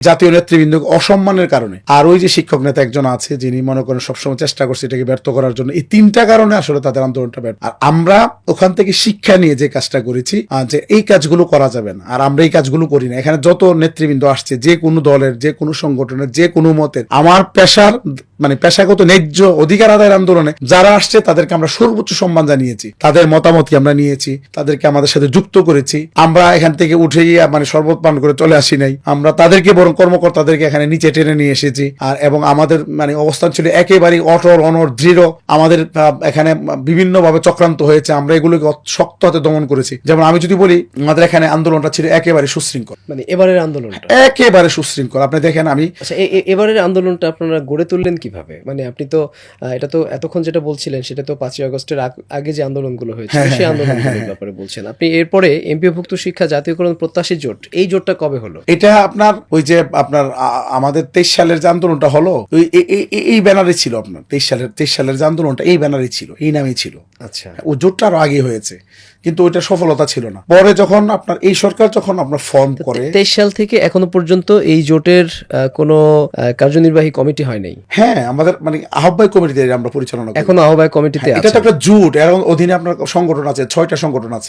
জাতীয় নেতৃবৃন্দ অসম্মানের কারণে, আর ওই যে শিক্ষক নেতা একজন আছে যিনি মনে করেন সবসময় চেষ্টা করছে এটাকে ব্যর্থ করার জন্য, এই তিনটা কারণে আসলে তাদের আন্দোলনটা ব্যর্থ। আর আমরা ওখান থেকে শিক্ষা নিয়ে যে কাজটা করেছি যে এই কাজগুলো করা যাবে না, আর আমরা এই কাজগুলো করি না। এখানে যত নেতৃবৃন্দ আসছে, যে কোনো দলের, যে কোনো সংগঠনের, যে কোনো মতের, আমার পেশার মানে পেশাগত ন্যায্য অধিকার আদায়ের আন্দোলনে যারা আসছে তাদেরকে আমরা সর্বোচ্চ সম্মান জানিয়েছি, তাদের মতামতকে আমরা নিয়েছি, তাদেরকে আমাদের সাথে যুক্ত করেছি। আমরা এখান থেকে উঠে গিয়ে মানে শরবত পান করে চলে আসি নাই, আমরা তাদেরকে বরং কর্মকর্তাদেরকে এখানে নিচে টেনে নিয়ে এসেছি। আর এবং আমাদের মানে অবস্থান ছিল একেবারেই অটল, অনড়, দৃঢ়। আমাদের এখানে বিভিন্নভাবে চক্রান্ত হয়েছে, আমরা এগুলোকে শক্ত হাতে দমন করেছি। যেমন আমি যদি বলি, আমাদের এখানে আন্দোলনটা ছিল একেবারে সুশৃঙ্খল, মানে এবারের আন্দোলনটা একেবারে সুশৃঙ্খল। আপনি দেখেন আমি আচ্ছা, এবারের আন্দোলনটা আপনারা গড়ে তুললেন কিভাবে? মানে আপনি তো এটা তো এতক্ষণ যেটা বলছিলেন সেটা তো 5ই আগস্টের আগে যে আন্দোলনগুলো হয়েছিল সেই আন্দোলনগুলোর ব্যাপারে বলছেন আপনি। এরপরে এমপিওভুক্ত শিক্ষা জাতীয়করণ প্রত্যাশী জোট, এই জোটটা কবে হলো? এটা আপনার ওই যে আপনার আমাদের 23 সালের যে আন্দোলনটা হলো এই ব্যানারে ছিল। আপনার 23 সালের যে আন্দোলনটা এই ব্যানারে ছিল, এই নামেই ছিল। আচ্ছা, ও জোটটা আরো আগে হয়েছে, কিন্তু ওইটা সফলতা ছিল না। পরে যখন আপনার এই সরকার যখন আপনার ফর্ম করে, 23 সাল থেকে এখনো পর্যন্ত এই জোটের কোনো কার্যনির্বাহী কমিটি হয় নাই। হ্যাঁ, আমাদের মানে আহ্বায়ক কমিটিতে আমরা পরিচালনা করি। এখনো আহ্বায়ক কমিটিতে এটা তো আছে। একটা জোট, এর অধীনে আপনার সংগঠন আছে, 6টা সংগঠন আছে।